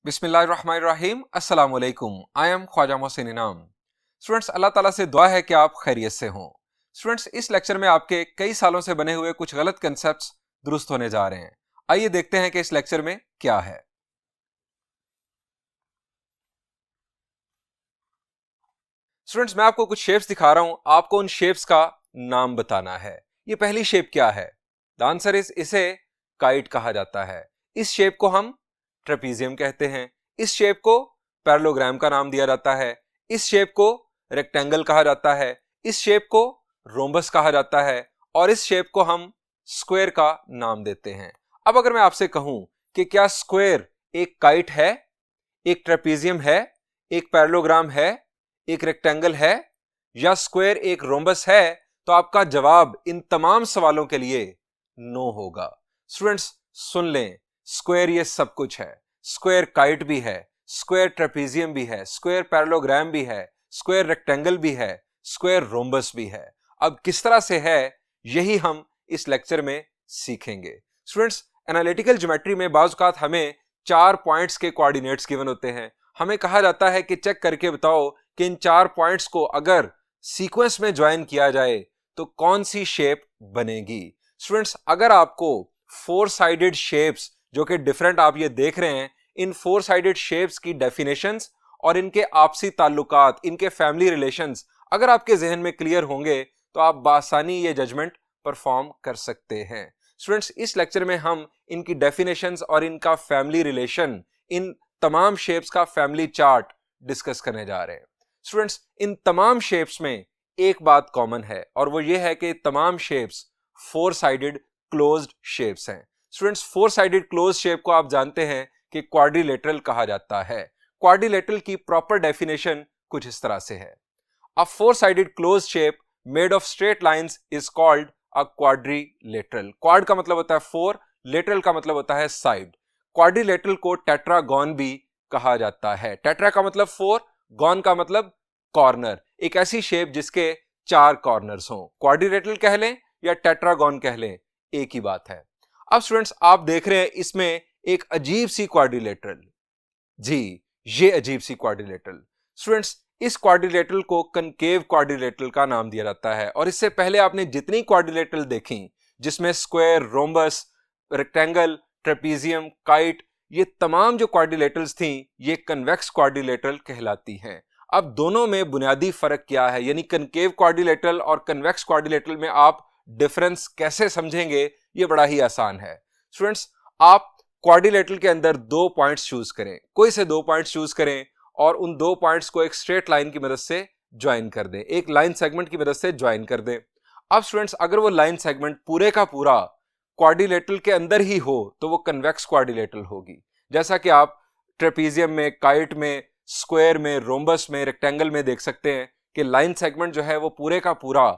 बिस्मिल्लाहिर्रहमानिर्रहीम अस्सलाम वालेकुम। आई एम ख्वाजा मोहसिन इनाम। स्टूडेंट्स, अल्लाह ताला से दुआ है कि आप खैरियत से हों। स्टूडेंट्स, इस लेक्चर में आपके कई सालों से बने हुए कुछ गलत कंसेप्ट्स दुरुस्त होने जा रहे हैं। आइए देखते हैं कि इस लेक्चर में क्या है। स्टूडेंट्स, मैं आपको कुछ शेप्स दिखा रहा हूं, आपको उन शेप्स का नाम बताना है। ये पहली शेप क्या है? द आंसर इज, इसे काइट कहा जाता है। इस शेप को हम ट्रेपीजियम कहते हैं। इस शेप को पैरेललोग्राम का नाम दिया जाता है। इस शेप को रेक्टेंगल कहा जाता है। इस शेप को रोम्बस कहा जाता है और इस शेप को हम स्क्वायर का नाम देते हैं। अब अगर मैं आपसे कहूं कि क्या स्क्वायर एक काइट है, एक ट्रेपीजियम है, एक पैरेललोग्राम है, एक रेक्टेंगल है या स्क्वायर एक रोम्बस है, तो आपका जवाब इन तमाम सवालों के लिए नो होगा। स्टूडेंट्स सुन लें, स्क्वायर ये सब कुछ है। स्क्वायर काइट भी है, स्क्वायर ट्रेपीजियम भी है, स्क्वायर पैरेललोग्राम भी है, स्क्वायर रेक्टेंगल भी है, स्क्वायर रोम्बस भी है। अब किस तरह से है, यही हम इस लेक्चर में सीखेंगे। स्टूडेंट्स, एनालिटिकल ज्योमेट्री में बाज़ औक़ात हमें 4 पॉइंट्स के कोऑर्डिनेट्स गिवन होते हैं। हमें कहा जाता है कि चेक करके बताओ कि इन 4 पॉइंट्स को अगर सीक्वेंस में ज्वाइन किया जाए तो कौन सी शेप बनेगी। स्टूडेंट्स, अगर आपको 4 साइडेड शेप्स जो कि डिफरेंट आप ये देख रहे हैं, इन 4 साइडेड शेप्स की डेफिनेशंस और इनके आपसी ताल्लुकात, इनके फैमिली रिलेशंस अगर आपके जहन में क्लियर होंगे तो आप बासानी ये जजमेंट परफॉर्म कर सकते हैं। स्टूडेंट्स, इस लेक्चर में हम इनकी डेफिनेशंस और इनका फैमिली रिलेशन, इन तमाम शेप्स का फैमिली चार्ट डिस्कस करने जा रहे हैं। स्टूडेंट्स, इन तमाम शेप्स में एक बात कॉमन है और वो ये है कि तमाम शेप्स 4 साइडेड क्लोज्ड शेप्स हैं। स्टूडेंट्स, 4 साइडेड क्लोज शेप को आप जानते हैं कि क्वाड्रिलेटरल कहा जाता है। क्वाड्रिलेटरल की प्रॉपर डेफिनेशन कुछ इस तरह से है। अ 4 sided close shape made of straight lines is called a quadrilateral. Quad का मतलब होता है 4, लेटरल का मतलब होता है साइड। क्वाड्रिलेटरल को टेट्रागॉन भी कहा जाता है। टेट्रा का मतलब 4, गॉन का मतलब कॉर्नर। एक ऐसी शेप जिसके 4 कॉर्नर्स हों। क्वाड्रिलेटरल कह लें या टेट्रागॉन कह लें, एक ही बात है। अब स्टूडेंट्स, आप देख रहे हैं इसमें एक अजीब सी क्वाड्रिलेटरल। जी, ये अजीब सी क्वाड्रिलेटरल। स्टूडेंट्स, इस क्वाड्रिलेटरल को कनकेव क्वाड्रिलेटरल का नाम दिया जाता है और इससे पहले आपने जितनी क्वाड्रिलेटरल देखी जिसमें square, rhombus, rectangle, trapezium, kite, ये तमाम जो क्वाड्रिलेटरल्स थी ये कन्वेक्स क्वाड्रिलेटरल कहलाती हैं। अब दोनों में बुनियादी फर्क क्या है, यानी कनकेव क्वाड्रिलेटरल और कन्वेक्स क्वाड्रिलेटरल में आप डिफरेंस कैसे समझेंगे, ये बड़ा ही आसान है। स्टूडेंट्स, आप क्वाड्रिलेटरल के अंदर 2 पॉइंट्स चूज करें, कोई से 2 पॉइंट्स चूज करें और उन 2 पॉइंट्स को एक स्ट्रेट लाइन की मदद से ज्वाइन कर दें, एक लाइन सेगमेंट की मदद से ज्वाइन कर दें। अब स्टूडेंट्स, अगर वो लाइन सेगमेंट पूरे का पूरा क्वाड्रिलेटरल के अंदर ही हो तो वो कन्वेक्स क्वाड्रिलेटरल होगी। जैसा कि आप ट्रेपीजियम में, काइट में, स्क्वायर में, रोम्बस में, रेक्टेंगल में देख सकते हैं कि लाइन सेगमेंट जो है वो पूरे का पूरा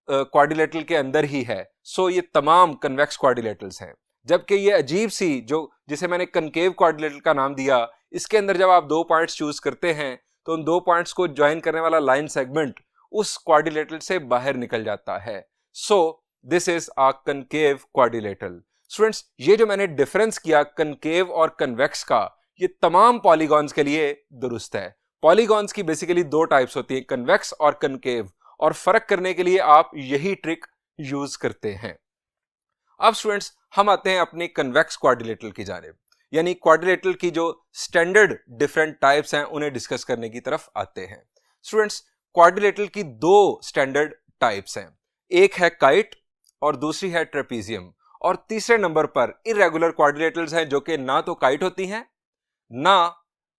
क्वाड्रिलेटरल के अंदर ही है। सो ये तमाम कन्वेक्स क्वाड्रिलेटरल्स हैं। जबकि ये अजीब सी जो जिसे मैंने कनकेव क्वाड्रिलेटरल का नाम दिया, इसके अंदर जब आप 2 पॉइंट्स चूज करते हैं तो उन 2 पॉइंट्स को ज्वाइन करने वाला लाइन सेगमेंट उस क्वाड्रिलेटरल से बाहर निकल जाता है। So this is a concave quadrilateral. Students, ये जो मैंने डिफरेंस किया कनकेव और कन्वेक्स का, ये तमाम पॉलीगॉन्स के लिए दुरुस्त है। पॉलीगॉन्स की बेसिकली 2 टाइप्स होती हैं, कन्वेक्स और कनकेव, और फर्क करने के लिए आप यही ट्रिक यूज करते हैं। अब स्टूडेंट्स, हम आते हैं अपनी कन्वेक्स क्वाड्रिलेटरल की जानिब, यानी क्वाड्रिलेटरल की जो स्टैंडर्ड डिफरेंट टाइप्स हैं उन्हें डिस्कस करने की तरफ आते हैं। स्टूडेंट्स, क्वाड्रिलेटरल की 2 स्टैंडर्ड टाइप्स हैं, एक है काइट और दूसरी है ट्रेपीजियम, और तीसरे नंबर पर इरेगुलर क्वाड्रिलेटरल्स हैं जो कि ना तो काइट होती हैं ना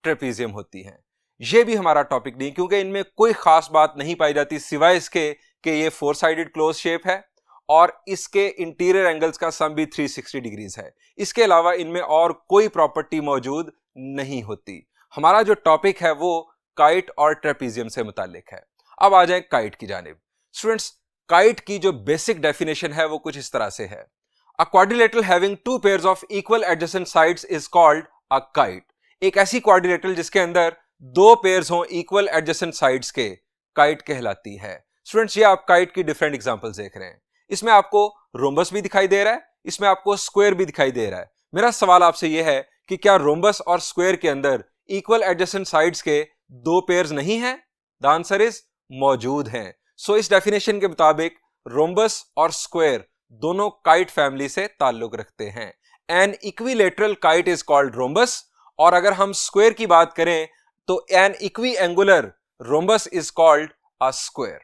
ट्रेपीजियम होती हैं। यह भी हमारा टॉपिक नहीं, क्योंकि इनमें कोई खास बात नहीं पाई जाती सिवाय इसके कि ये 4 साइडेड क्लोज शेप है और इसके इंटीरियर एंगल्स का सम भी 360 डिग्रीज है। इसके अलावा इनमें और कोई प्रॉपर्टी मौजूद नहीं होती। हमारा जो टॉपिक है वो काइट और ट्रेपीजियम से मुताल्लिक है। अब आ जाए काइट की जानिब। स्टूडेंट्स, काइट की जो बेसिक डेफिनेशन है वो कुछ इस तरह से है। अ quadrilateral having 2 pairs of equal adjacent sides is called a kite. एक ऐसी क्वाड्रिलेटरल जिसके अंदर 2 पेयर्स हों इक्वल एडजेसेंट साइड्स के, काइट कहलाती है। स्टूडेंट्स, ये आप काइट की डिफरेंट एग्जांपल्स देख रहे हैं। इसमें आपको रोम्बस भी दिखाई दे रहा है, इसमें आपको स्क्वायर भी दिखाई दे रहा है। मेरा सवाल आपसे यह है कि क्या रोम्बस और स्क्वायर के अंदर इक्वल एडजेसेंट साइड्स के दो पेयर्स नहीं हैं? द आंसर इज मौजूद हैं। सो इस डेफिनेशन के मुताबिक रोम्बस और स्क्वायर दोनों काइट फैमिली से ताल्लुक रखते हैं। An equilateral kite is called rhombus, और अगर हम स्क्वायर की बात करें तो an equiangular rhombus is called a square.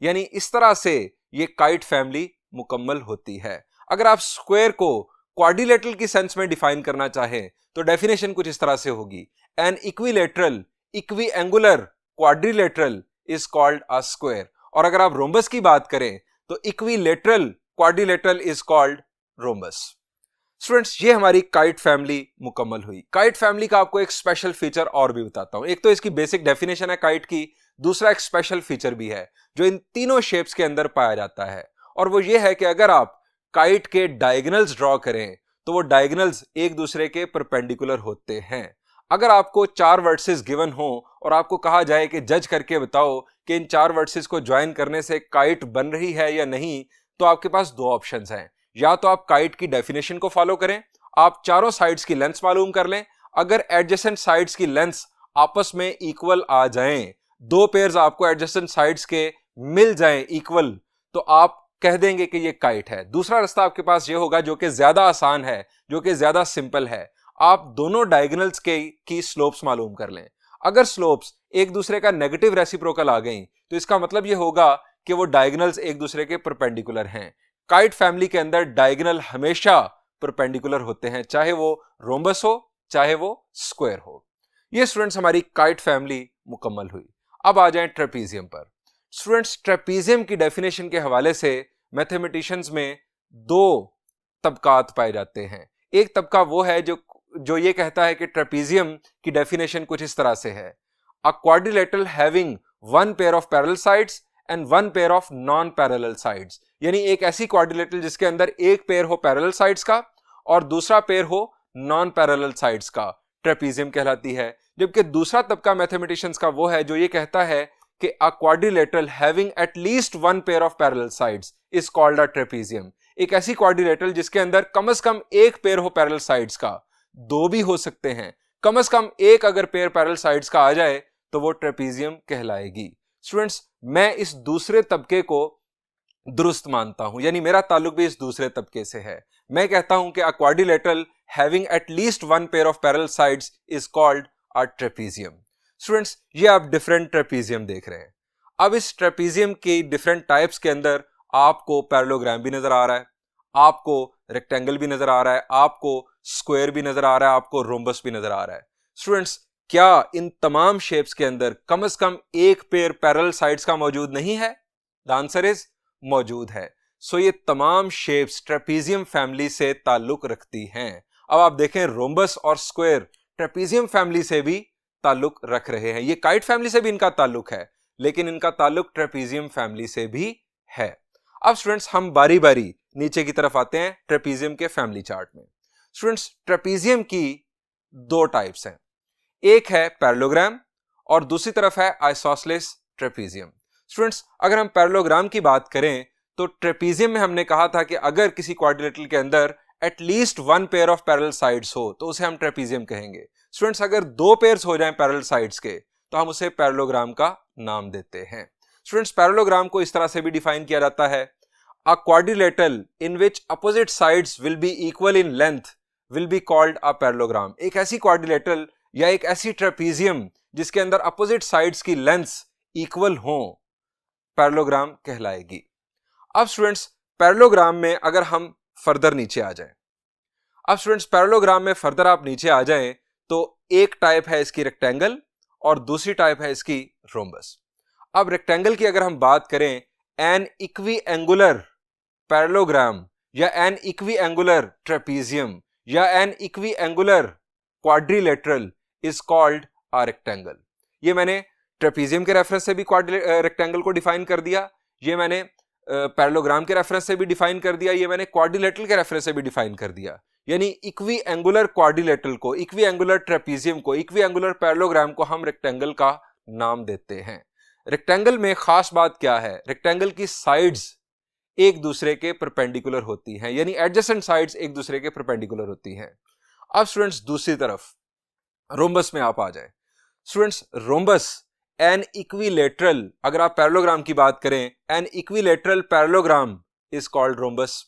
यानी इस तरह से ये काइट फैमिली मुकम्मल होती है। अगर आप स्क्वायर को क्वाड्रिलेटरल की सेंस में डिफाइन करना चाहें तो डेफिनेशन कुछ इस तरह से होगी, an equilateral equi angular quadrilateral is called a square. और अगर आप रोम्बस की बात करें तो equilateral quadrilateral is called rhombus. Students, ये हमारी काइट फैमिली मुकम्मल हुई। काइट फैमिली का आपको एक स्पेशल फीचर और भी बताता हूं। एक तो इसकी बेसिक डेफिनेशन है काइट की, दूसरा एक स्पेशल फीचर भी है जो इन तीनों शेप्स के अंदर पाया जाता है, और वो ये है कि अगर आप काइट के डायगोनल्स ड्रॉ करें तो वो डायगोनल्स एक दूसरे के परपेंडिकुलर होते हैं। अगर आपको चार वर्सेस गिवन हो और आपको कहा जाए कि जज करके बताओ कि इन चार वर्सेस को ज्वाइन करने से काइट बन रही है या नहीं, तो आपके पास दो ऑप्शंस हैं। या तो आप काइट की डेफिनेशन को फॉलो करें, आप चारों साइड्स की लेंथ मालूम कर लें, अगर एडजेसेंट साइड्स की लेंथ आपस में इक्वल आ जाएं, दो पेयर्स आपको एडजेसेंट साइड्स के मिल जाएं इक्वल, तो आप कह देंगे कि ये काइट है। दूसरा रास्ता आपके पास ये होगा जो कि ज्यादा आसान है, जो कि ज्यादा सिंपल है, आप दोनों डायगोनल्स की स्लोप्स मालूम कर लें। अगर स्लोप्स एक दूसरे का नेगेटिव रेसिप्रोकल आ गई तो इसका मतलब ये होगा कि वो डायगोनल्स एक दूसरे के परपेंडिकुलर हैं। काइट फैमिली के अंदर डायगोनल हमेशा परपेंडिकुलर होते हैं, चाहे वो रोम्बस हो चाहे वो स्क्वायर हो। ये स्टूडेंट्स हमारी काइट फैमिली मुकम्मल हुई। अब आ जाएं ट्रेपीजियम पर। स्टूडेंट्स, ट्रेपीजियम की डेफिनेशन के हवाले से मैथमेटिशियंस में दो तबकात पाए जाते हैं। एक तबका वो है जो ये कहता है कि ट्रेपीजियम की डेफिनेशन कुछ इस तरह से है, अ quadrilateral having one pair of parallel sides and one pair of non parallel sides. यानी एक ऐसी क्वाड्रिलेटरल जिसके अंदर एक पेयर हो पैरेलल साइड्स का और दूसरा पेयर हो नॉन पैरेलल साइड्स का, ट्रेपीजियम कहलाती है। जबकि दूसरा तबका मैथमेटिशियंस का वो है जो ये कहता है कि अ quadrilateral having at least one pair of parallel sides is called a trapezium. एक ऐसी क्वाड्रिलेटरल जिसके अंदर कम से कम एक पेयर हो पैरेलल साइड्स का, दो भी हो सकते हैं, कम से कम एक अगर पेयर पैरेलल साइड्स का आ जाए तो वो ट्रेपीजियम कहलाएगी। स्टूडेंट्स, मैं इस दूसरे तबके को दुरुस्त मानता हूं, यानी मेरा ताल्लुक भी इस दूसरे तबके से है। मैं कहता हूं कि अ quadrilateral having at least one pair of parallel sides is called a trapezium. Students, ये आप डिफरेंट ट्रेपीजियम देख रहे हैं। अब इस ट्रेपीजियम की डिफरेंट टाइप्स के अंदर आपको पैरेललोग्राम भी नजर आ रहा है, आपको रेक्टेंगल भी नजर आ रहा है, आपको स्क्वायर भी नजर आ रहा है, आपको रोम्बस भी नजर आ रहा है। स्टूडेंट्स, क्या इन तमाम शेप्स के अंदर कम से कम एक पेयर पैरेलल साइड्स का मौजूद नहीं है? द आंसर इज मौजूद है। सो ये तमाम शेप्स ट्रेपीजियम फैमिली से ताल्लुक रखती हैं। अब आप देखें, रोम्बस और स्क्वायर ट्रेपीजियम फैमिली से भी ताल्लुक रख रहे हैं। ये काइट फैमिली से भी इनका ताल्लुक है, लेकिन इनका ताल्लुक ट्रेपीजियम फैमिली से भी है। अब स्टूडेंट्स, हम बारी बारी नीचे की तरफ आते हैं ट्रेपीजियम के फैमिली चार्ट में। स्टूडेंट्स, ट्रेपीजियम की दो टाइप्स हैं, एक है पैरेललोग्राम और दूसरी तरफ है आइसोसेलेस ट्रेपीजियम। स्टूडेंट्स, अगर हम पैरेललोग्राम की बात करें तो ट्रेपीजियम में हमने कहा था कि अगर किसी क्वाड्रिलेटरल के अंदर at least one pair of parallel sides हो तो उसे हम ट्रेपीजियम कहेंगे। स्टूडेंट्स, अगर दो पेयर्स हो जाएं पैरेलल साइड्स के तो हम उसे पैरेललोग्राम का नाम देते हैं। स्टूडेंट्स, पैरेललोग्राम को इस तरह से भी डिफाइन किया जाता है, अ quadrilateral in which opposite sides will be equal in length will be called a parallelogram. एक ऐसी क्वाड्रिलेटरल या एक ऐसी ट्रेपीजियम जिसके अंदर अपोजिट साइड्स की लेंथ्स इक्वल हो, पैरेललोग्राम कहलाएगी। अब स्टूडेंट्स, पैरेललोग्राम में अगर हम फर्दर नीचे आ जाएं, अब स्टूडेंट्स पैरेललोग्राम में फर्दर आप नीचे आ जाएं तो एक टाइप है इसकी रेक्टेंगल और दूसरी टाइप है इसकी रोम्बस। अब रेक्टेंगल की अगर हम बात करें, एन इक्वी एंगुलर पैरेललोग्राम या एन इक्वी एंगुलर ट्रेपीजियम या an equiangular quadrilateral is called a rectangle. ये मैंने ट्रेपीजियम के रेफरेंस से भी रेक्टेंगल को डिफाइन कर दिया, ये मैंने पैरेललोग्राम के रेफरेंस से भी डिफाइन कर दिया, ये मैंने क्वाड्रिलेटरल के रेफरेंस से भी डिफाइन कर दिया। यानी इक्वी एंगुलर क्वाड्रिलेटरल को, इक्वी एंगुलर ट्रेपीजियम को, इक्वी एंगुलर पैरेललोग्राम को हम रेक्टेंगल का नाम देते हैं। रेक्टेंगल में खास बात क्या है, रेक्टेंगल की साइड्स एक दूसरे के परपेंडिकुलर होती हैं, यानी एडजेसेंट साइड्स एक दूसरे के परपेंडिकुलर होती हैं। अब स्टूडेंट्स दूसरी तरफ रोम्बस में आप आ जाए। स्टूडेंट्स रोम्बस एन इक्विलेटरल, अगर आप पैरेललोग्राम की बात करें, an equilateral parallelogram is called rhombus,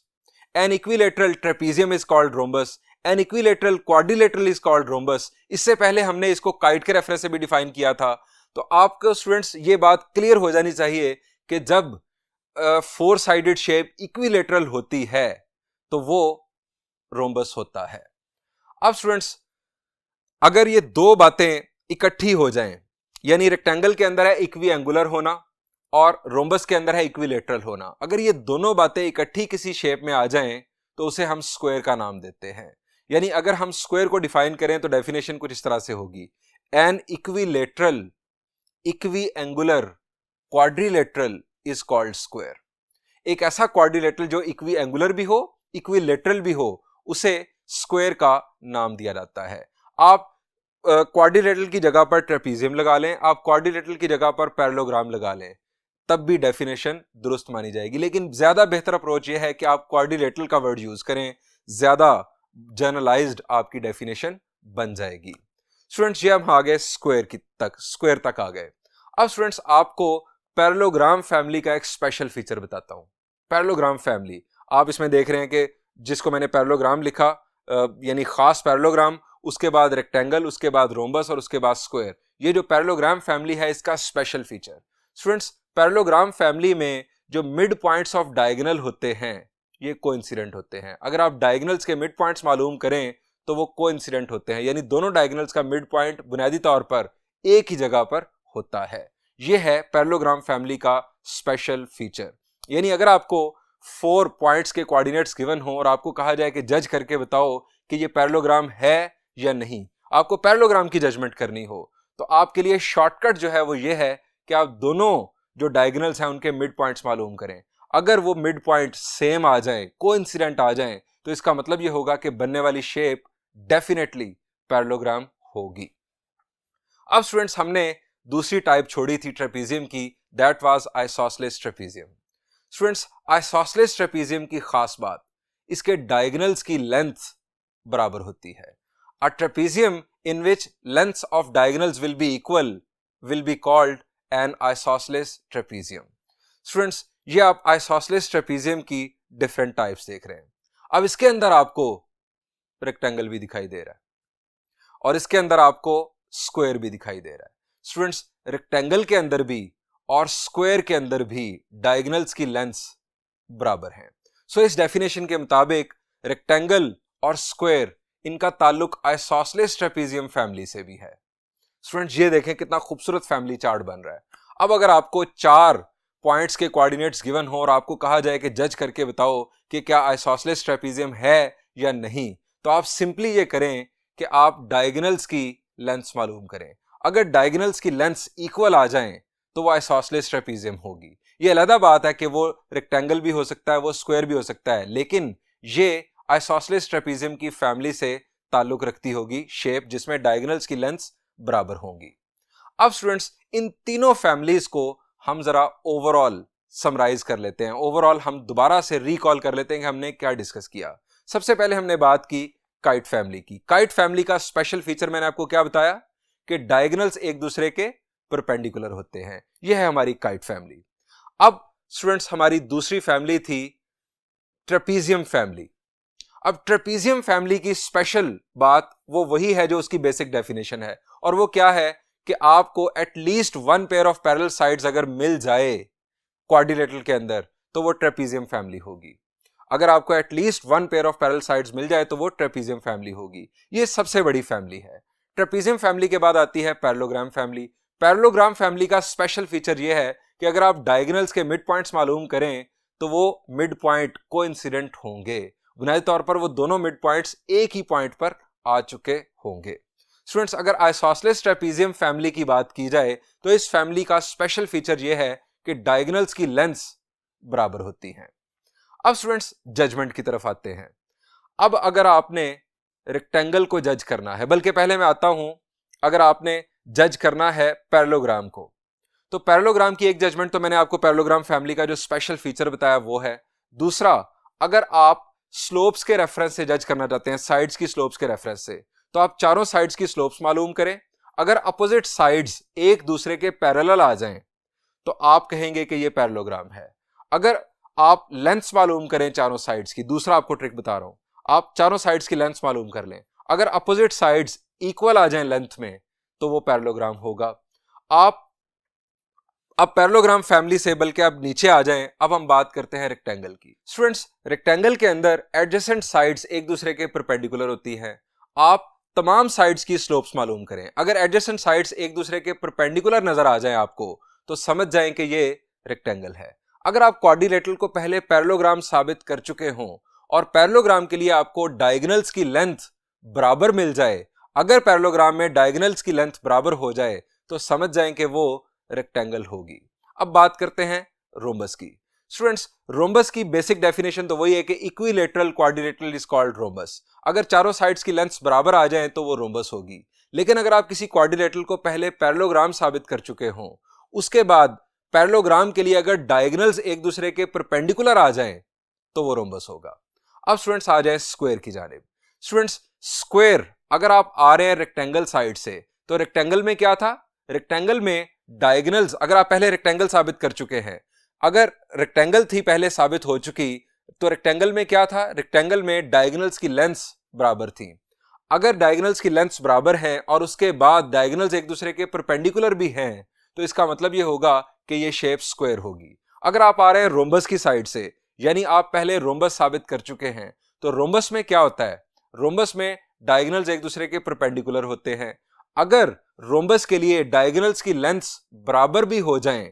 an equilateral trapezium is called rhombus, an equilateral quadrilateral is called rhombus. इससे पहले हमने इसको काइट के रेफरेंस से भी डिफाइन किया था। तो आपको स्टूडेंट्स ये बात क्लियर हो जानी चाहिए कि जब फोर साइडेड शेप इक्विलेटरल होती है तो वो रोम्बस होता है। अब स्टूडेंट्स अगर ये दो बातें इकट्ठी हो जाएं, यानी रेक्टेंगल के अंदर है इक्वी एंगुलर होना और रोम्बस के अंदर है इक्विलेटरल होना, अगर ये दोनों बातें इकट्ठी किसी शेप में आ जाएं तो उसे हम स्क्वायर का नाम देते हैं। यानी अगर हम स्क्वायर को डिफाइन करें तो डेफिनेशन कुछ इस तरह से होगी, an equilateral equi angular quadrilateral is called square. एक ऐसा क्वाड्रिलेटरल जो इक्वी एंगुलर भी हो इक्विलेटरल भी हो उसे स्क्वायर का नाम दिया जाता है। आप क्वाड्रिलेटरल की जगह पर ट्रेपीजियम लगा लें, आप क्वाड्रिलेटरल की जगह पर पैरेललोग्राम लगा लें, तब भी डेफिनेशन दुरुस्त मानी जाएगी। लेकिन ज्यादा बेहतर अप्रोच यह है कि आप क्वाड्रिलेटरल का वर्ड यूज करें, ज्यादा जनरलाइज्ड आपकी डेफिनेशन बन जाएगी। स्टूडेंट्स ये हम आ गए स्क्वायर तक आ गए। अब स्टूडेंट्स आपको पैरेललोग्राम फैमिली का एक स्पेशल फीचर बताता हूं। पैरेललोग्राम फैमिली आप इसमें देख रहे हैं कि जिसको मैंने पैरेललोग्राम लिखा यानी खास पैरेललोग्राम, उसके बाद रेक्टेंगल, उसके बाद रोम्बस और उसके बाद स्क्वायर। ये जो पैरेललोग्राम फैमिली है इसका special feature students, parallelogram family में जो मिड पॉइंट्स ऑफ डायगोनल होते हैं ये कोइंसिडेंट होते हैं। अगर आप डायगोनल्स के मिड पॉइंट्स मालूम करें तो वो कोइंसिडेंट होते हैं, यानी दोनों डायगोनल्स का मिड पॉइंट बुनियादी तौर पर एक ही जगह पर होता है। ये है पैरेललोग्राम फैमिली का स्पेशल फीचर। यानी अगर आपको 4 पॉइंट्स के कोऑर्डिनेट्स गिवन हो और आपको कहा जाए कि जज करके बताओ कि ये पैरेललोग्राम है या नहीं, आपको पैरेललोग्राम की जजमेंट करनी हो, तो आपके लिए शॉर्टकट जो है वो ये है कि आप दोनों जो डायगोनल्स हैं उनके मिड पॉइंट्स मालूम करें। अगर वो मिड पॉइंट सेम आ जाए, कोइंसिडेंट आ जाए, तो इसका मतलब ये होगा कि बनने वाली शेप डेफिनेटली पैरेललोग्राम होगी। अब स्टूडेंट्स हमने दूसरी टाइप छोड़ी थी ट्रेपीजियम की, that was isosceles trapezium. Students isosceles trapezium की खास बात, इसके डायगोनल्स की लेंथ बराबर होती है। अ trapezium in which lengths of diagonals will be equal will be called an isosceles trapezium. Students ये आप आइसोसेलेस ट्रेपीजियम की डिफरेंट टाइप्स देख रहे हैं। अब इसके अंदर आपको रेक्टेंगल भी दिखाई दे रहा है और इसके अंदर आपको स्क्वायर भी दिखाई दे रहा है। स्टूडेंट्स रेक्टेंगल के अंदर भी और स्क्वायर के अंदर भी डायगोनल्स की लेंथ्स बराबर हैं। सो इस डेफिनेशन के मुताबिक रेक्टेंगल और स्क्वायर इनका ताल्लुक आइसोसेलेस ट्रेपीजियम फैमिली से भी है। स्टूडेंट्स ये देखें कितना खूबसूरत फैमिली चार्ट बन रहा है। अब अगर आपको 4 पॉइंट्स के कोऑर्डिनेट्स गिवन हो और आपको कहा जाए कि जज करके बताओ कि क्या आइसोसेलेस ट्रेपीजियम है या नहीं, तो आप सिंपली ये करें कि आप डायगोनल्स की लेंथ्स मालूम करें। अगर डायगोनल्स की लेंथ्स इक्वल आ जाएं तो वो आइसोसेलेस ट्रेपीजियम होगी। ये अलग बात है कि वो रेक्टेंगल भी हो सकता है, वो स्क्वायर भी हो सकता है, लेकिन ये आइसोसेलेस ट्रेपीजियम की फैमिली से ताल्लुक रखती होगी शेप जिसमें डायगोनल्स की लेंथ्स बराबर होंगी। अब स्टूडेंट्स इन तीनों फैमिलीज को हम जरा ओवरऑल समराइज कर लेते हैं। ओवरऑल हम दोबारा से रिकॉल कर लेते हैं कि हमने क्या डिस्कस किया। सबसे पहले हमने बात की काइट फैमिली की। काइट फैमिली का स्पेशल फीचर मैंने आपको क्या बताया कि डायगोनल्स एक दूसरे के परपेंडिकुलर होते हैं। यह है हमारी काइट फैमिली। अब स्टूडेंट्स हमारी दूसरी फैमिली थी ट्रेपीजियम फैमिली। अब ट्रेपीजियम फैमिली की स्पेशल बात वो वही है जो उसकी बेसिक डेफिनेशन है, और वो क्या है कि आपको at least 1 pair of parallel sides अगर मिल जाए क्वाड्रिलेटरल के अंदर तो वो ट्रेपीजियम फैमिली होगी। अगर आपको at least 1 pair of parallel sides मिल जाए तो वो ट्रेपीजियम फैमिली होगी। ये सबसे बड़ी फैमिली है। ट्रेपीजियम फैमिली के बाद आती है पैरेललोग्राम फैमिली। पैरेललोग्राम फैमिली का स्पेशल फीचर ये है कि अगर आप डायगोनल्स के मिड पॉइंट्स मालूम करें तो वो मिड पॉइंट कोइंसिडेंट होंगे। बुनियादी तौर पर वो दोनों मिड पॉइंट्स एक ही पॉइंट पर आ चुके होंगे। स्टूडेंट्स अगर आइसोसेलेस ट्रेपीजियम फैमिली की बात की जाए तो इस फैमिली का स्पेशल फीचर यह है कि डायगोनल्स की लेंथ्स बराबर होती हैं। अब स्टूडेंट्स जजमेंट की तरफ आते हैं। अब अगर आपने रेक्टेंगल को जज करना है, बल्कि पहले मैं आता हूं, अगर आपने जज करना है पैरेललोग्राम को, तो पैरेललोग्राम की एक जजमेंट तो मैंने आपको पैरेललोग्राम फैमिली का जो स्पेशल फीचर बताया वो है। दूसरा, अगर आप स्लोप्स के रेफरेंस से जज करना चाहते हैं, साइड्स की स्लोप्स के रेफरेंस से, तो आप चारों साइड्स की स्लोप्स मालूम करें। अगर अपोजिट साइड्स एक दूसरे के पैरेलल आ जाएं तो आप कहेंगे कि ये पैरेललोग्राम है। अगर आप लेंथ्स मालूम करें चारों साइड्स की, दूसरा आपको ट्रिक बता रहा हूं, आप चारों साइड्स की लेंथ्स मालूम कर लें, अगर अपोजिट साइड्स इक्वल आ जाएं लेंथ में तो वो पैरेललोग्राम होगा। आप अब पैरेललोग्राम फैमिली से बल्कि आप नीचे आ जाएं, अब हम बात करते हैं रेक्टेंगल की। स्टूडेंट्स, रेक्टेंगल के अंदर एडजेसेंट साइड्स एक दूसरे के परपेंडिकुलर होती हैं। आप तमाम साइड्स की स्लोप्स मालूम करें। अगर एडजेसेंट साइड्स एक दूसरे के परपेंडिकुलर नजर आ जाएं आपको तो समझ जाएं कि ये रेक्टेंगल है। अगर आप क्वाड्रिलेटरल को पहले पैरेललोग्राम साबित कर चुके हों और पैरेललोग्राम के लिए आपको डायगोनल्स की लेंथ बराबर मिल जाए, अगर पैरेललोग्राम में डायगोनल्स की लेंथ बराबर हो जाए तो समझ जाएं कि वो रेक्टेंगल होगी। अब बात करते हैं रोम्बस की। स्टूडेंट्स, रोम्बस की बेसिक डेफिनेशन तो वही है कि equilateral quadrilateral is called rhombus. अगर चारों साइड्स की लेंथ्स बराबर आ जाएं तो वो रोम्बस होगी। लेकिन अगर आप किसी क्वाड्रिलेटरल को पहले पैरेललोग्राम साबित कर चुके हों, उसके बाद पैरेललोग्राम के लिए अगर डायगोनल्स एक दूसरे के परपेंडिकुलर आ जाएं तो वो रोम्बस होगा। अब स्टूडेंट्स आ जाए स्क्वायर की जानिब। स्टूडेंट्स, स्क्वायर अगर आप आ रहे हैं रेक्टेंगल साइड से तो रेक्टेंगल में क्या था? रेक्टेंगल में डायगोनल्स, अगर आप पहले रेक्टेंगल साबित कर चुके हैं, अगर रेक्टेंगल थी पहले साबित हो चुकी तो रेक्टेंगल में क्या था? रेक्टेंगल में डायगोनल्स की लेंथ्स बराबर थी। अगर डायगोनल्स की लेंथ्स बराबर हैं और उसके बाद डायगोनल्स एक दूसरे के परपेंडिकुलर भी हैं तो इसका मतलब ये होगा कि ये शेप स्क्वायर होगी। अगर आप आ रहे हैं रोम्बस की साइड से, यानी आप पहले रोम्बस साबित कर चुके हैं, तो रोम्बस में क्या होता है? रोम्बस में डायगोनल्स एक दूसरे के परपेंडिकुलर होते हैं। अगर रोम्बस के लिए डायगोनल्स की लेंथ्स बराबर भी हो जाएं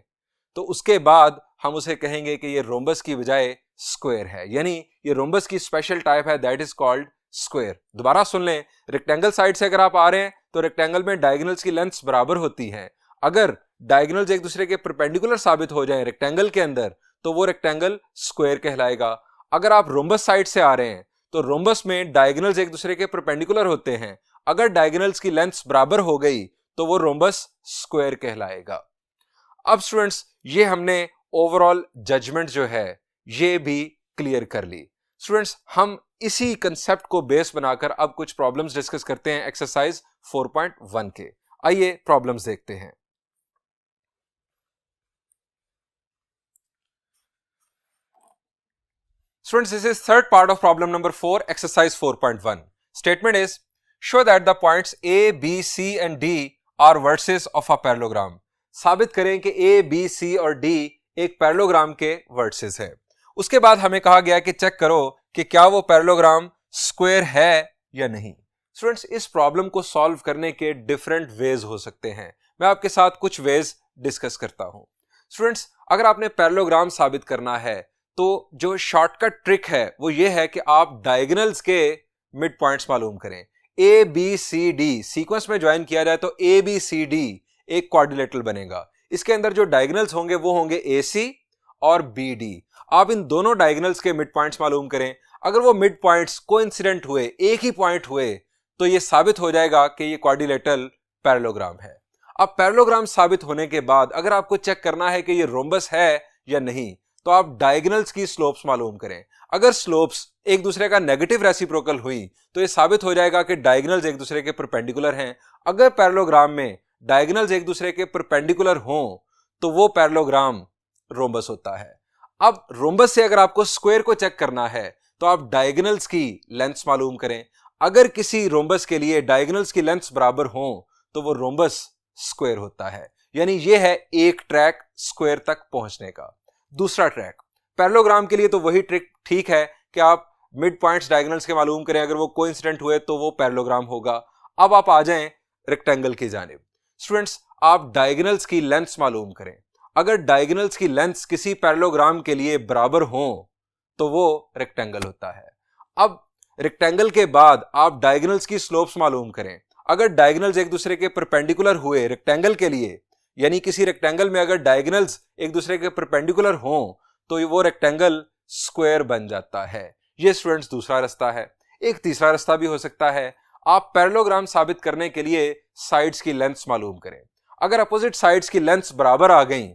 तो उसके बाद हम उसे कहेंगे कि ये रोम्बस की बजाय स्क्वायर है, यानी ये रोम्बस की स्पेशल टाइप है, दैट इज कॉल्ड स्क्वायर। दोबारा सुन लें, रेक्टेंगल साइड से अगर आप आ रहे हैं तो रेक्टेंगल में डायगोनल्स की लेंथ्स बराबर होती हैं। अगर डायगोनल्स एक दूसरे के परपेंडिकुलर साबित हो जाएं रेक्टेंगल के अंदर तो वो रेक्टेंगल स्क्वायर कहलाएगा। अगर आप रोम्बस साइड से आ रहे हैं तो रोम्बस में डायगोनल्स एक दूसरे के परपेंडिकुलर होते हैं। अगर डायगोनल्स की लेंथ्स बराबर हो गई तो वो रोम्बस स्क्वायर कहलाएगा। अब स्टूडेंट्स, ये हमने ओवरऑल जजमेंट जो है ये भी क्लियर कर ली। स्टूडेंट्स, हम इसी कंसेप्ट को बेस बनाकर अब कुछ प्रॉब्लम्स डिस्कस करते हैं एक्सरसाइज 4.1 के। आइए प्रॉब्लम्स देखते हैं। Students, this is third part of problem number 4, exercise 4.1. Statement is, show that the points A, B, C and D are vertices of a parallelogram. साबित करें कि A, B, C और D एक parallelogram के vertices है। उसके बाद हमें कहा गया कि चेक करो कि क्या वो पैरेललोग्राम स्क्वायर है या नहीं। स्टूडेंट्स, इस प्रॉब्लम को सॉल्व करने के डिफरेंट वेज हो सकते हैं। मैं आपके साथ कुछ वेज डिस्कस करता हूं। स्टूडेंट्स, अगर आपने पैरेललोग्राम साबित करना है तो जो शॉर्टकट ट्रिक है वो ये है कि आप डायगोनल्स के मिड पॉइंट्स मालूम करें। A B C D sequence में ज्वाइन किया जाए तो ए बी सी डी एक क्वाड्रिलेटरल बनेगा। इसके अंदर जो डायगोनल्स होंगे वो होंगे ए सी और बी डी। आप इन दोनों डायगोनल्स के मिड पॉइंट्स मालूम करें। अगर वो मिड पॉइंट्स कोइंसिडेंट हुए, एक ही पॉइंट हुए, तो ये साबित हो जाएगा कि ये क्वाड्रिलेटरल पैरेललोग्राम है। अब पैरेललोग्राम साबित होने के बाद अगर आपको चेक करना है कि ये रोम्बस है या नहीं तो आप डायगोनल्स की स्लोप्स मालूम करें। अगर स्लोप्स एक दूसरे का नेगेटिव रेसिप्रोकल हुई तो ये साबित हो जाएगा कि डायगोनल्स एक दूसरे के परपेंडिकुलर हैं। अगर पैरेललोग्राम में डायगोनल्स एक दूसरे के परपेंडिकुलर हों तो वो पैरेललोग्राम रोम्बस होता है। अब रोम्बस से अगर आपको स्क्वायर को चेक करना है तो आप डायगोनल्स की लेंथ्स मालूम करें। अगर किसी रोम्बस के लिए डायगोनल्स की लेंथ्स बराबर हों तो वो रोम्बस स्क्वायर होता है। यानी ये है एक ट्रैक स्क्वायर तक पहुंचने का। दूसरा ट्रैक, पैरेललोग्राम के लिए तो वही ट्रिक ठीक है कि आप मिड पॉइंट्स डायगोनल्स के मालूम करें। अगर वो कोइंसिडेंट हुए तो वो पैरेललोग्राम होगा। अब आप आ जाएं रेक्टेंगल की जानिब। स्टूडेंट्स, आप डायगोनल्स की लेंथ्स मालूम करें। अगर डायगोनल्स की लेंथ्स किसी पैरेललोग्राम के लिए बराबर हों तो वो रेक्टेंगल होता है। अब रेक्टेंगल के बाद आप डायगोनल्स की स्लोप्स मालूम करें। अगर डायगोनल्स एक दूसरे के परपेंडिकुलर हुए रेक्टेंगल के लिए, यानी किसी रेक्टेंगल में अगर डायगोनल्स एक दूसरे के परपेंडिकुलर हों तो वो रेक्टेंगल स्क्वायर बन जाता है। ये स्टूडेंट्स दूसरा रास्ता है। एक तीसरा रास्ता भी हो सकता है। आप पैरेललोग्राम साबित करने के लिए साइड्स की लेंथ्स मालूम करें। अगर अपोजिट साइड्स की लेंथ्स बराबर आ गई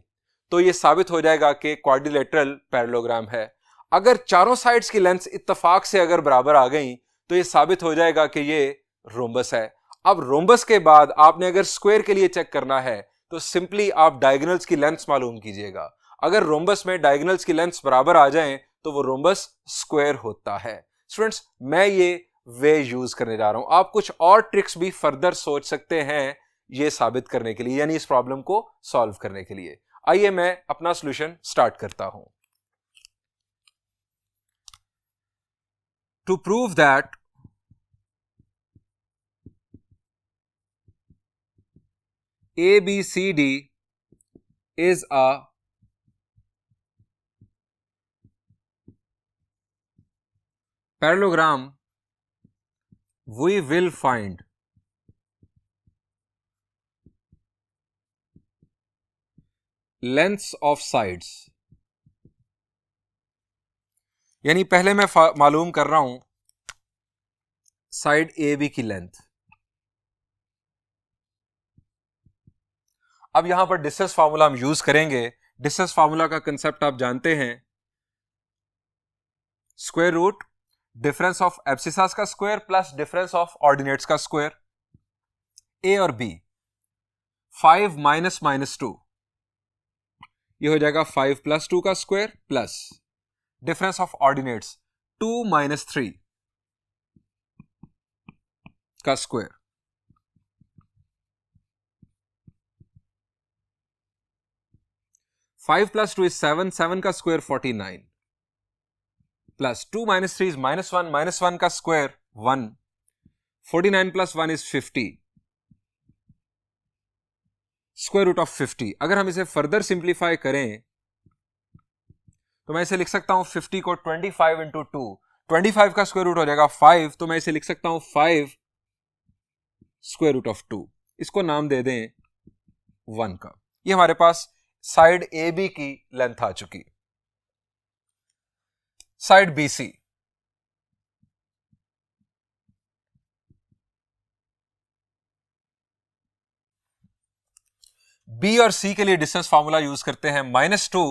तो ये साबित हो जाएगा कि क्वाड्रिलेटरल पैरेललोग्राम है। अगर चारों साइड्स की लेंथ इत्तेफाक से अगर बराबर आ गई तो ये साबित हो जाएगा कि ये रोम्बस है। अब रोम्बस के बाद आपने अगर स्क्वायर के लिए चेक करना है तो सिंपली आप डायगोनल्स की लेंथ्स मालूम कीजिएगा। अगर रोम्बस में डायगोनल्स की लेंथ्स बराबर आ जाएं तो वो रोम्बस स्क्वायर होता है। स्टूडेंट्स, मैं ये वे यूज करने जा रहा हूं। आप कुछ और ट्रिक्स भी फर्दर सोच सकते हैं ये साबित करने के लिए, यानी इस प्रॉब्लम को सॉल्व करने के लिए। आइए मैं अपना सॉल्यूशन स्टार्ट करता हूं। To prove that ABCD is a parallelogram, we will find lengths of sides। यानी पहले मैं मालूम कर रहा हूं साइड AB की लेंथ। अब यहां पर डिस्टेंस फार्मूला हम यूज करेंगे। डिस्टेंस फार्मूला का कंसेप्ट आप जानते हैं, स्क्वायर रूट डिफरेंस ऑफ एब्सिसास का square plus difference of ordinates का स्क्वायर। ए और बी 5 माइनस माइनस 2, ये हो जाएगा 5 प्लस 2 का square plus difference of ordinates 2 minus 3 का स्क्वायर। 5 प्लस 2 इज 7, 7 का square 49 plus 2 minus 3 is minus 1 का स्क्वायर 1, 49 प्लस 1 इज 50, स्क्वायर रूट ऑफ 50। अगर हम इसे फर्दर सिंप्लीफाई करें तो मैं इसे लिख सकता हूं 50 को 25 इंटू 2, 25 का स्क्वायर रूट हो जाएगा 5, तो मैं इसे लिख सकता हूं 5 स्क्वायर रूट ऑफ 2। इसको नाम दे दें 1 का। ये हमारे पास साइड AB की लेंथ आ चुकी। साइड BC, B और C के लिए डिस्टेंस फार्मूला यूज करते हैं, -2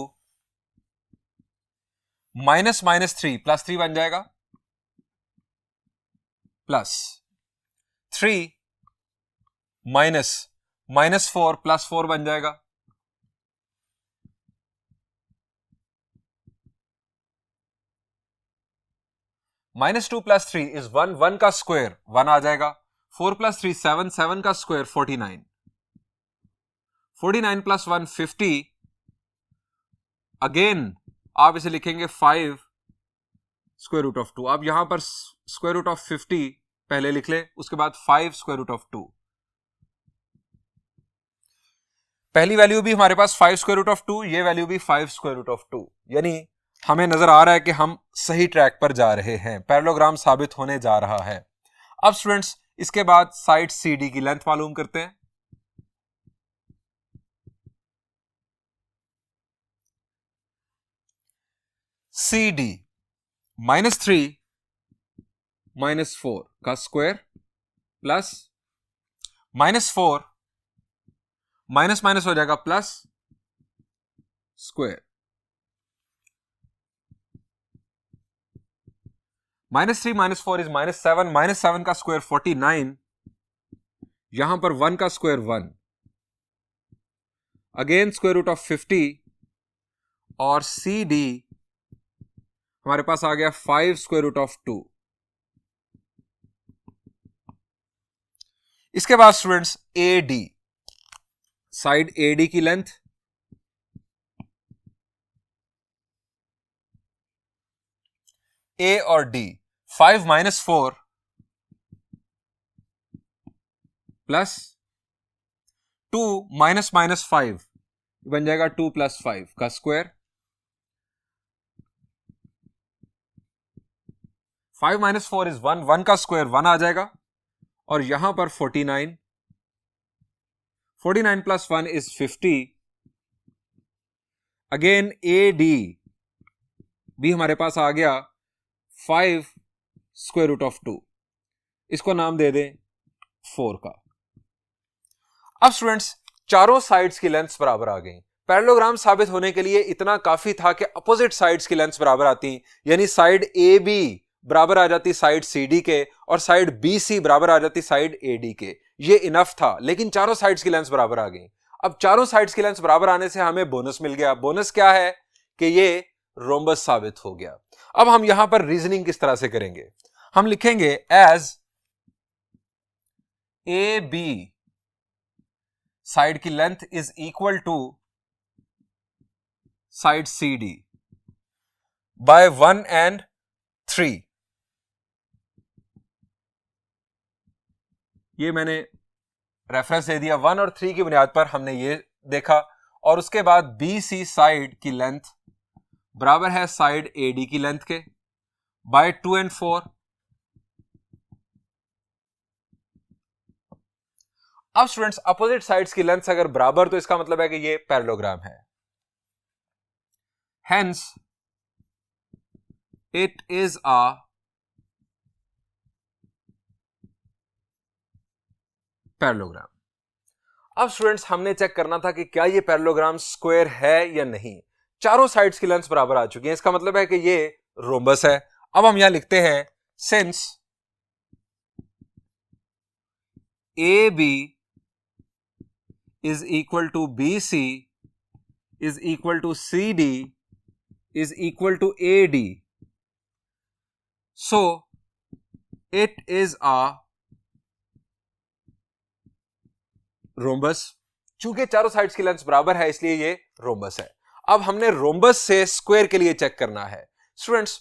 माइनस माइनस 3 प्लस 3 बन जाएगा, प्लस 3 माइनस माइनस 4 प्लस 4 बन जाएगा, -2 प्लस 3 इज 1, 1 का स्क्वायर 1 आ जाएगा, 4 प्लस 3 7, 7 का स्क्वायर 49, 49 प्लस 1 50। अगेन आप इसे लिखेंगे 5 स्क्वायर रूट ऑफ 2। अब यहां पर स्क्वायर रूट ऑफ 50 पहले लिख ले, उसके बाद 5 स्क्वायर रूट ऑफ 2। पहली वैल्यू भी हमारे पास 5 स्क्वायर रूट ऑफ 2, ये वैल्यू भी 5 स्क्वायर रूट ऑफ 2, यानी हमें नजर आ रहा है कि हम सही ट्रैक पर जा रहे हैं, पैरेललोग्राम साबित होने जा रहा है। अब स्टूडेंट्स, इसके बाद साइड CD की लेंथ मालूम करते हैं। CD -3 -4 का स्क्वायर प्लस -4 माइनस माइनस हो जाएगा प्लस स्क्वायर, -3 -4 इज -7, -7 का स्क्वायर 49, यहां पर 1 का square 1, again square root of 50, और CD हमारे पास आ गया 5 स्क्वायर रूट ऑफ 2। इसके बाद स्टूडेंट्स AD, साइड AD की लेंथ A और D 5 minus 4 plus 2 minus minus 5 बन जाएगा 2 प्लस 5 का स्क्वायर, 5 माइनस 4 इज 1, 1 का स्क्वायर 1 आ जाएगा, और यहां पर 49, 49 प्लस 1 इज 50। अगेन AD भी हमारे पास आ गया 5 स्क्वायर रूट ऑफ 2, इसको नाम दे दें 4 का। अब स्टूडेंट्स, चारों साइड्स की लेंथ्स बराबर आ गई। पैरेललोग्राम साबित होने के लिए इतना काफी था कि अपोजिट साइड्स की लेंथ्स बराबर आती, यानी साइड ए बी बराबर आ जाती साइड सी डी के और साइड बी सी बराबर आ जाती साइड ए डी के। ये इनफ था, लेकिन चारों साइड्स की लेंथ्स बराबर आ गई। अब चारों साइड्स की लेंथ्स बराबर आने से हमें बोनस मिल गया। बोनस क्या है कि ये रोम्बस साबित हो गया। अब हम यहां पर रीजनिंग किस तरह से करेंगे, हम लिखेंगे एज ए बी साइड की length is equal to side C D by 1 and 3। ये मैंने रेफरेंस दे दिया, 1 और 3 की बुनियाद पर हमने ये देखा। और उसके बाद बी सी साइड की लेंथ बराबर है साइड ए डी की लेंथ के बाय 2 and 4। अब स्टूडेंट्स अपोजिट साइड्स की लेंथ अगर बराबर तो इसका मतलब है कि ये पैरेललोग्राम है। Hence it is a parallelogram. अब स्टूडेंट्स हमने चेक करना था कि क्या ये पैरेललोग्राम स्क्वायर है या नहीं। चारों साइड्स की लेंथ बराबर आ चुकी है, इसका मतलब है कि ये रोम्बस है। अब हम यहां लिखते हैं since A B is equal to B C is equal to C D is equal to A D, so it is a rhombus. चूंकि चारों साइड्स की लेंथ बराबर है इसलिए ये रोम्बस है। अब हमने रोम्बस से स्क्वायर के लिए चेक करना है। स्टूडेंट्स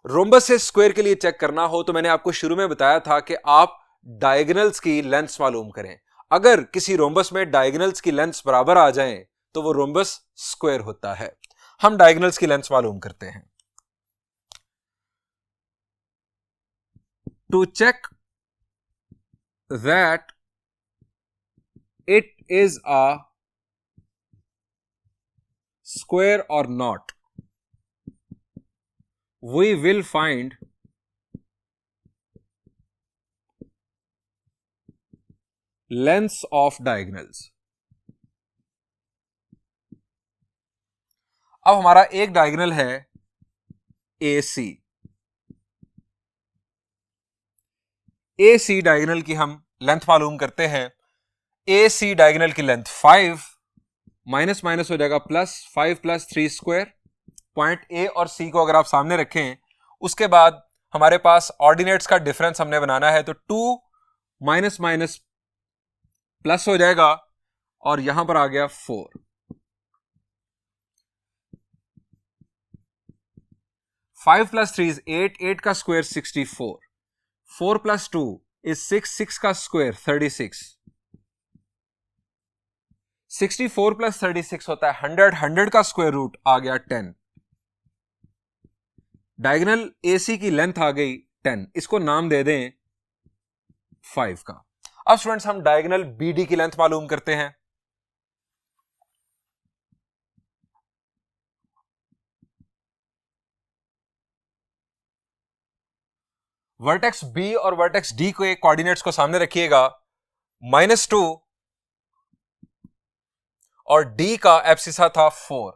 रोम्बस से स्क्वायर के लिए चेक करना हो तो मैंने आपको शुरू में बताया था कि आप डायगोनल्स की लेंथ्स मालूम करें। अगर किसी रोम्बस में डायगोनल्स की लेंथ्स बराबर आ जाएं तो वो रोम्बस स्क्वायर होता है। हम डायगोनल्स की लेंथ्स मालूम करते हैं। To check that it is a square or not, we will find lengths of diagonals। अब हमारा एक डायगोनल है AC। AC डायगोनल की हम लेंथ मालूम करते हैं। ए सी डायगोनल की लेंथ 5 माइनस माइनस हो जाएगा प्लस 5 + 3 स्क्वायर। पॉइंट ए और सी को अगर आप सामने रखें उसके बाद हमारे पास ऑर्डिनेट्स का डिफरेंस हमने बनाना है, तो 2 माइनस माइनस प्लस हो जाएगा और यहां पर आ गया 4। 5 + 3 = 8, 8 का स्क्वायर 64, 4 + 2 = 6, 6 का स्क्वायर 36, 64 + 36 होता है 100, 100 का स्क्वायर रूट आ गया 10। डायगोनल AC की लेंथ आ गई 10, इसको नाम दे दें 5 का। अब स्टूडेंट्स हम डायगोनल BD की लेंथ मालूम करते हैं। वर्टेक्स B और वर्टेक्स D के कोऑर्डिनेट्स को सामने रखिएगा। -2 और D का एब्सिसा था 4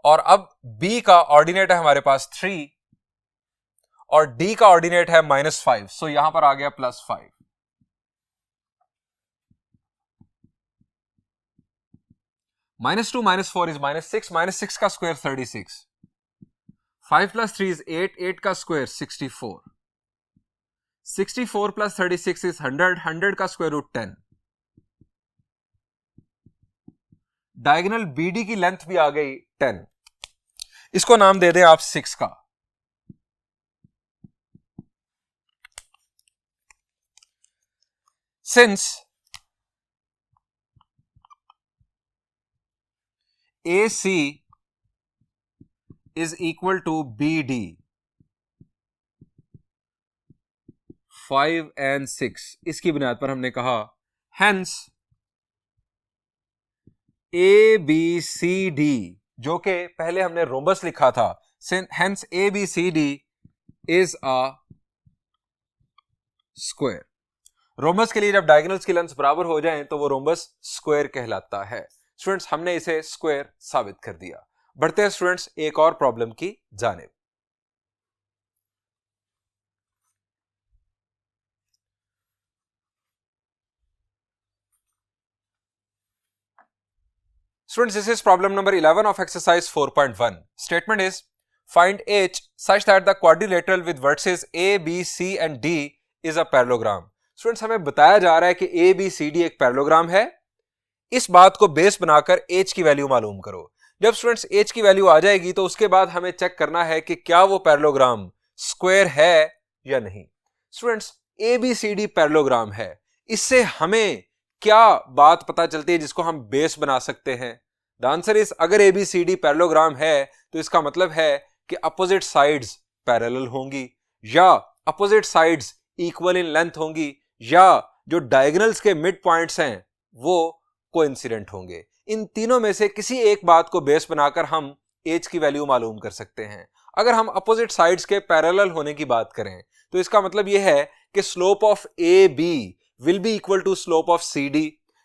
और अब B का ऑर्डिनेट है हमारे पास 3 और D का ऑर्डिनेट है -5, सो यहां पर आ गया +5। -2 - 4 = -6, -6 का स्क्वायर 36, 5 + 3 = 8, 8 का स्क्वायर 64, 64 + 36 = 100, 100 का स्क्वायर रूट 10। डायगोनल BD की लेंथ भी आ गई 10, इसको नाम दे दें आप 6 का। Since AC is equal to BD 5 and 6, इसकी बुनियाद पर हमने कहा hence ABCD, जो कि पहले हमने रोम्बस लिखा था, hence ABCD is a square। Rhombus के लिए जब डायगोनल्स की लेंथ बराबर हो जाएं तो वो रोम्बस स्क्वायर कहलाता है। स्टूडेंट्स, हमने इसे स्क्वायर साबित कर दिया। बढ़ते हैं स्टूडेंट्स एक और प्रॉब्लम की जानिब। Students, this is problem number 11 of exercise 4.1. Statement is, find H such that the quadrilateral with vertices A, B, C and D is a parallelogram. Students, हमें बताया जा रहा है कि A, B, C, D एक parallelogram है। इस बात को बेस बनाकर H की वैल्यू मालूम करो। जब स्टूडेंट्स H की वैल्यू आ जाएगी तो उसके बाद हमें चेक करना है कि क्या वो पैरेललोग्राम स्क्वायर है या नहीं। स्टूडेंट्स, ABCD पैरेललोग्राम है। इससे हमें क्या बात पता चलती है जिसको हम बेस बना सकते हैं? द आंसर इज, अगर ABCD पैरेललोग्राम है तो इसका मतलब है कि अपोजिट साइड्स पैरेलल होंगी, या opposite sides equal in length होंगी, या जो डायगोनल्स के मिड पॉइंट्स हैं वो कोइंसिडेंट होंगे। इन तीनों में से किसी एक बात को बेस बनाकर हम H की वैल्यू मालूम कर सकते हैं। अगर हम अपोजिट साइड्स के पैरेलल होने की बात करें तो इसका मतलब यह है कि slope of AB will be equal to slope of CD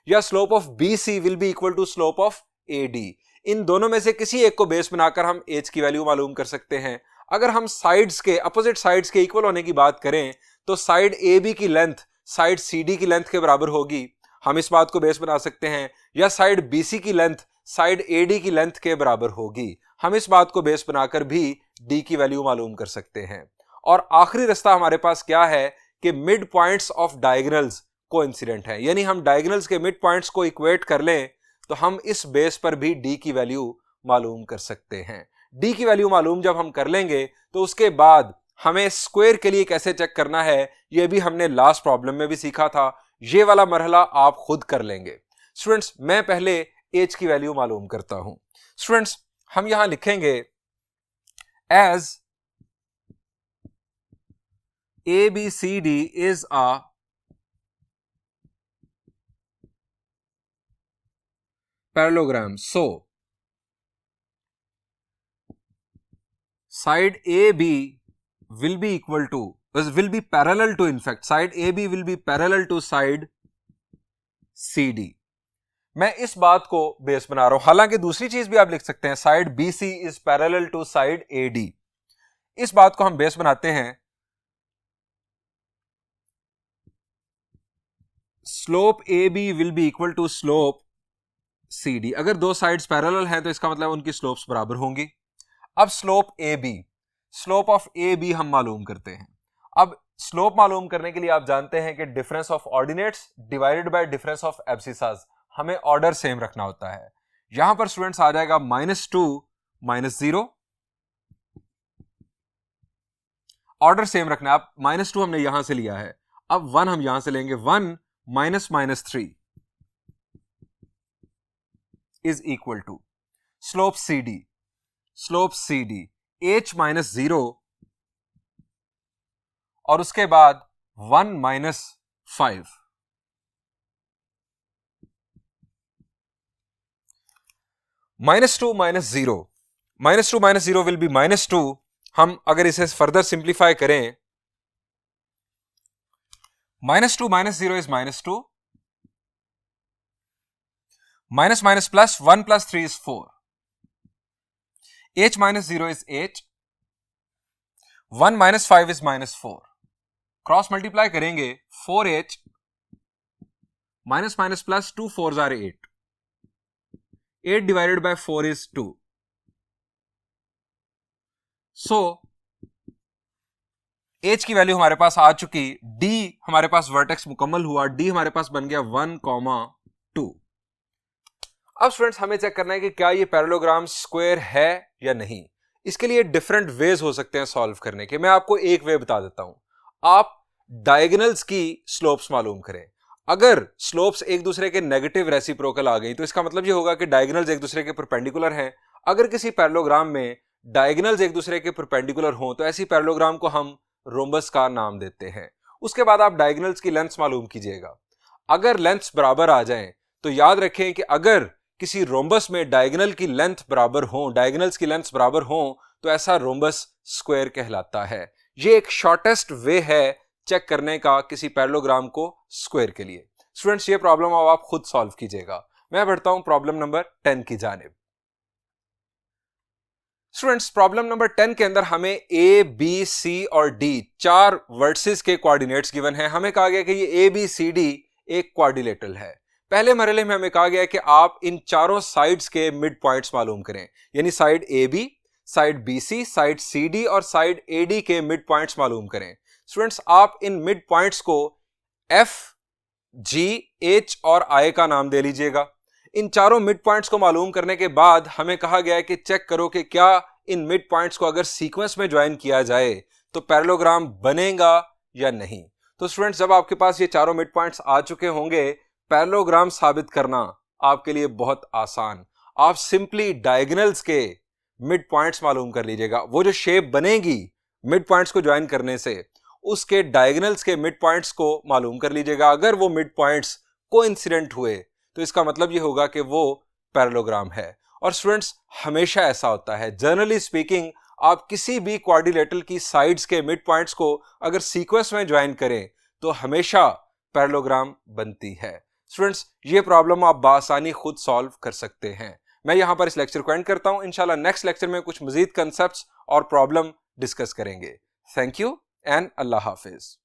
या slope of BC will be equal to slope of AD। इन दोनों में से किसी एक को बेस बनाकर हम H की वैल्यू मालूम कर सकते हैं। अगर हम साइड्स के अपोजिट साइड्स के इक्वल होने की बात करें तो साइड AB की लेंथ साइड CD की लेंथ के बराबर होगी, हम इस बात को बेस बना सकते हैं। या साइड BC की लेंथ साइड AD की लेंथ के बराबर होगी, हम इस बात को बेस बनाकर भी D की वैल्यू मालूम कर सकते हैं। और आखिरी रास्ता हमारे पास क्या है कि mid points of diagonals coincident है, यानी हम डायगोनल्स के मिड पॉइंट्स को इक्वेट कर लें तो हम इस बेस पर भी D की वैल्यू मालूम कर सकते हैं। D की वैल्यू मालूम जब हम कर लेंगे तो उसके बाद हमें स्क्वायर के लिए कैसे चेक करना है यह भी हमने लास्ट प्रॉब्लम में भी सीखा था। ये वाला मरहला आप खुद कर लेंगे। स्टूडेंट्स, मैं पहले H की वैल्यू मालूम करता हूं। स्टूडेंट्स, हम यहां लिखेंगे as ABCD is a parallelogram. So, side AB will be equal to, will be parallel to, in fact, side AB will be parallel to side CD. मैं इस बात को बेस बना रहा हूं, हालांकि दूसरी चीज भी आप लिख सकते हैं, side BC is parallel to side AD। इस बात को हम बेस बनाते हैं slope AB will be equal to slope CD। अगर दो साइड्स पैरेलल हैं तो इसका मतलब उनकी स्लोप्स बराबर होंगी। अब slope AB, slope of AB हम मालूम करते हैं। अब स्लोप मालूम करने के लिए आप जानते हैं कि difference of ordinates divided by difference of abscissas, हमें ऑर्डर सेम रखना होता है। यहां पर स्टूडेंट्स आ जाएगा -2 -0, ऑर्डर सेम रखना है। आप -2 हमने यहां से लिया है, अब 1 हम यहां से लेंगे। 1 -3 is equal to slope CD, H -0 और उसके बाद 1 -5। -2 -0 will be -2। हम अगर इसे फर्दर सिंप्लीफाई करें, -2 -0 is -2, minus minus plus 1 plus 3 is 4, H minus 0 is H, 1 minus 5 is -4, cross multiply करेंगे 4H minus minus plus 2 4s are 8, 8 divided by 4 is 2, so H की value हमारे पास आ चुकी। D हमारे पास vertex मुकम्मल हुआ, D हमारे पास बन गया 1,2। अब स्टूडेंट्स, हमें चेक करना है कि क्या ये पैरेललोग्राम स्क्वायर है या नहीं। इसके लिए डिफरेंट वेज हो सकते हैं सॉल्व करने के। मैं आपको एक वे बता देता हूं, आप डायगोनल्स की स्लोप्स मालूम करें। अगर स्लोप्स एक दूसरे के नेगेटिव रेसिप्रोकल आ गई तो इसका मतलब ये होगा कि डायगोनल्स एक दूसरे के परपेंडिकुलर हैं। अगर किसी पैरेललोग्राम में डायगोनल्स एक दूसरे के परपेंडिकुलर हों तो ऐसी पैरेललोग्राम को हम रोम्बस का नाम देते हैं। उसके बाद आप डायगोनल्स की लेंथ्स मालूम कीजिएगा। अगर लेंथ्स बराबर आ जाएं तो याद रखें कि अगर किसी रोम्बस में डायगोनल की लेंथ बराबर हो, डायगोनल्स की लेंथ्स बराबर हो, तो ऐसा रोम्बस स्क्वायर कहलाता है। ये एक शॉर्टेस्ट वे है चेक करने का किसी पैरेललोग्राम को स्क्वायर के लिए। स्टूडेंट्स, ये प्रॉब्लम अब आप खुद सॉल्व कीजिएगा। मैं बढ़ता हूं प्रॉब्लम नंबर 10 की जानिब। स्टूडेंट्स, प्रॉब्लम नंबर 10 के अंदर हमें ए, बी, सी और डी 4 वर्सेस के कोऑर्डिनेट्स गिवन हैं। हमें कहा गया कि ये ए, बी, सी, डी एक क्वाड्रिलेटरल है। पहले मरहले में हमें कहा गया कि आप इन चारों साइड्स के मिड पॉइंट्स मालूम करें, यानी side A B, side B C, side C D और साइड ए डी के मिड पॉइंट्स मालूम करें। स्टूडेंट्स, आप इन मिड पॉइंट्स को एफ, जी, एच और आई का नाम दे लीजिएगा। इन चारों मिड पॉइंट्स को मालूम करने के बाद हमें कहा गया है कि चेक करो कि क्या इन मिड पॉइंट्स को अगर सीक्वेंस में ज्वाइन किया जाए तो पैरेललोग्राम बनेगा या नहीं। तो स्टूडेंट्स, जब आपके पास ये चारों मिड पॉइंट्स आ चुके होंगे, पैरेललोग्राम साबित करना आपके लिए बहुत आसान। आप सिंपली डायगोनल्स के मिड पॉइंट्स मालूम कर लीजिएगा। वो जो शेप बनेगी मिड पॉइंट्स को ज्वाइन करने से, उसके डायगोनल्स के मिड पॉइंट्स को मालूम कर लीजिएगा। अगर वो मिड पॉइंट्स कोइंसिडेंट हुए तो इसका मतलब ये होगा कि वो पैरेललोग्राम है। और स्टूडेंट्स, हमेशा ऐसा होता है, जनरली स्पीकिंग, आप किसी भी क्वाड्रिलेटरल की साइड्स के मिड पॉइंट्स को अगर सीक्वेंस में ज्वाइन करें तो हमेशा पैरेललोग्राम बनती है। स्टूडेंट्स, ये प्रॉब्लम आप बासानी खुद सॉल्व कर सकते हैं। मैं यहां पर इस लेक्चर को एंड करता हूं। इंशाल्लाह नेक्स्ट लेक्चर में कुछ मजीद कंसेप्ट्स और प्रॉब्लम डिस्कस करेंगे। Thank you and Allah Hafiz.